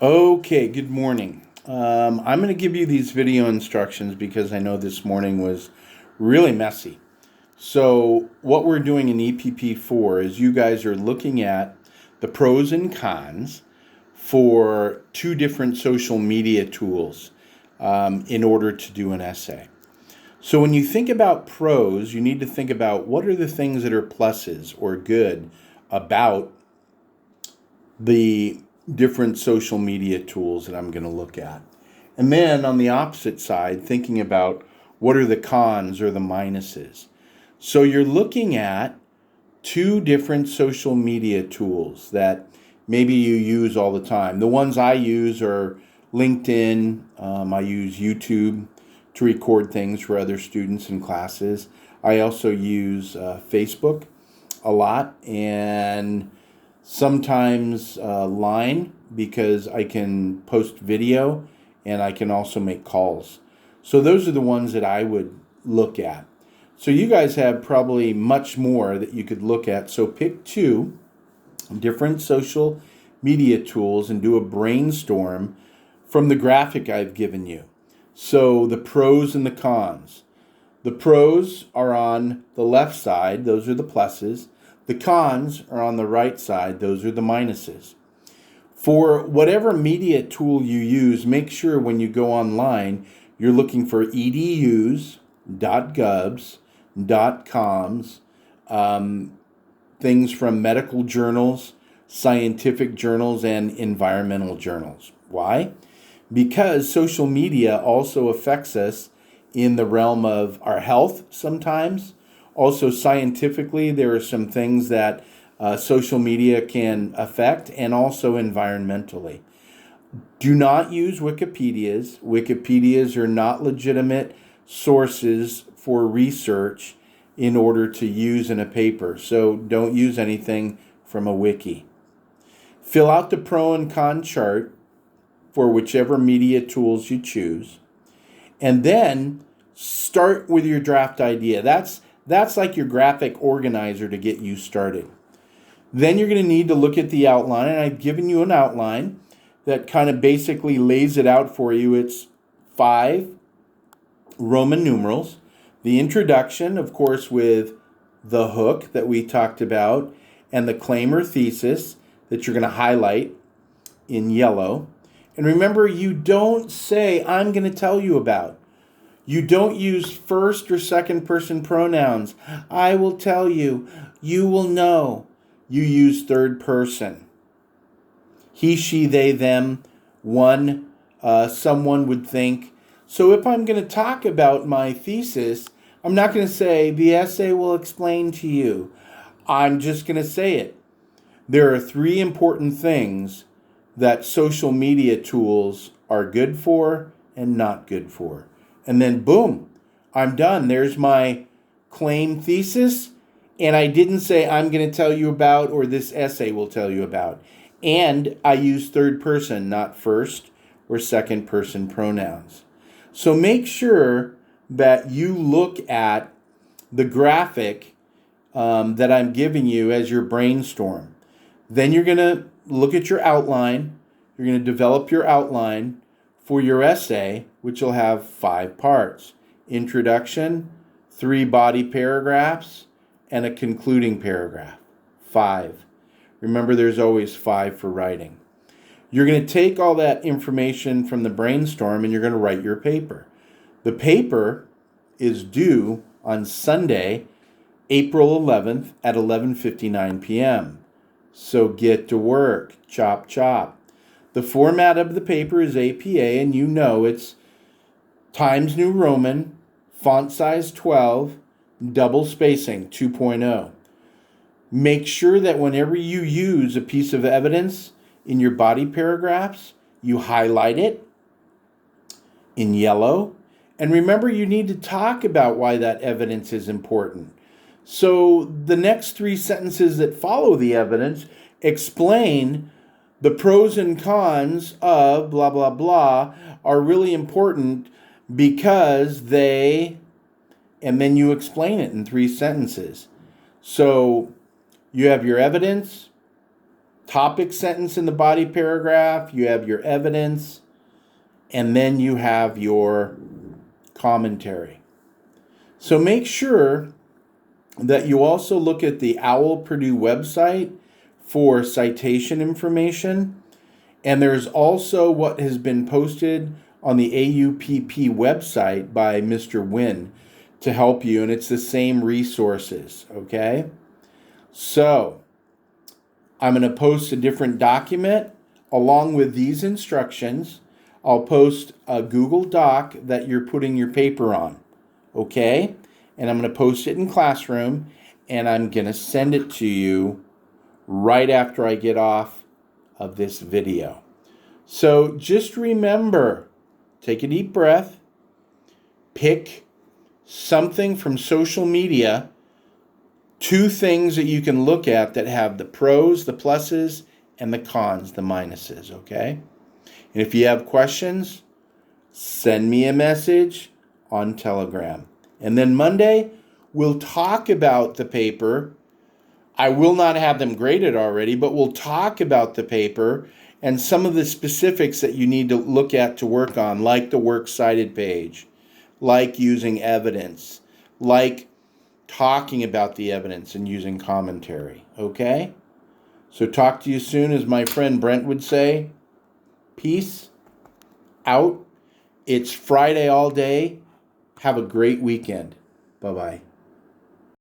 Okay, good morning. I'm going to give you these video instructions because I know this morning was really messy. So, what we're doing in EPP 4 is you guys are looking at the pros and cons for two different social media tools in order to do an essay. So, when you think about pros, you need to think about what are the things that are pluses or good about the different social media tools that I'm going to look at. And then on the opposite side, thinking about what are the cons or the minuses. So you're looking at two different social media tools that maybe you use all the time. The ones I use are LinkedIn. I use YouTube to record things for other students in classes. I also use Facebook a lot, and sometimes Line because I can post video and I can also make calls. So those are the ones that I would look at. So you guys have probably much more that you could look at. So pick two different social media tools and do a brainstorm from the graphic I've given you. So the pros and the cons. The pros are on the left side, those are the pluses. The cons are on the right side, those are the minuses. For whatever media tool you use, make sure when you go online, you're looking for edus, .govs, .coms, things from medical journals, scientific journals, and environmental journals. Why? Because social media also affects us in the realm of our health sometimes. Also, scientifically, there are some things that social media can affect, and also environmentally. Do not use Wikipedias. Wikipedias are not legitimate sources for research in order to use in a paper. So don't use anything from a wiki. Fill out the pro and con chart for whichever media tools you choose. And then start with your draft idea. That's like your graphic organizer to get you started. Then you're going to need to look at the outline, and I've given you an outline that kind of basically lays it out for you. It's 5 Roman numerals. The introduction, of course, with the hook that we talked about, and the claim or thesis that you're going to highlight in yellow. And remember, you don't say, I'm going to tell you about. You don't use first or second person pronouns. I will tell you. You will know. You use third person. He, she, they, them, one, someone would think. So if I'm going to talk about my thesis, I'm not going to say, the essay will explain to you. I'm just going to say it. There are 3 important things that social media tools are good for and not good for. And then boom, I'm done. There's my claim thesis. And I didn't say I'm going to tell you about or this essay will tell you about. And I use third person, not first or second person pronouns. So make sure that you look at the graphic that I'm giving you as your brainstorm. Then you're going to look at your outline. You're going to develop your outline for your essay, which will have 5 parts. Introduction, 3 body paragraphs, and a concluding paragraph. 5. Remember, there's always 5 for writing. You're going to take all that information from the brainstorm and you're going to write your paper. The paper is due on Sunday, April 11th at 11:59 p.m. So get to work. Chop, chop. The format of the paper is APA, and you know it's Times New Roman, font size 12, double spacing 2.0. Make sure that whenever you use a piece of evidence in your body paragraphs, you highlight it in yellow. And remember, you need to talk about why that evidence is important. So the next 3 sentences that follow the evidence explain the pros and cons of blah, blah, blah are really important because they, and then you explain it in 3 sentences. So you have your evidence, topic sentence in the body paragraph, you have your evidence, and then you have your commentary. So make sure that you also look at the OWL Purdue website for citation information. And there's also what has been posted on the AUPP website by Mr. Wynn to help you. And it's the same resources, okay? So I'm going to post a different document along with these instructions. I'll post a Google Doc that you're putting your paper on, okay? And I'm going to post it in Classroom, and I'm going to send it to you right after I get off of this video. So just remember, take a deep breath, pick something from social media, 2 things that you can look at that have the pros, the pluses, and the cons, the minuses, okay? And if you have questions, send me a message on Telegram. And then Monday, we'll talk about the paper. I will not have them graded already, but we'll talk about the paper and some of the specifics that you need to look at to work on, like the works cited page, like using evidence, like talking about the evidence and using commentary, okay? So talk to you soon, as my friend Brent would say. Peace out. It's Friday all day. Have a great weekend. Bye-bye.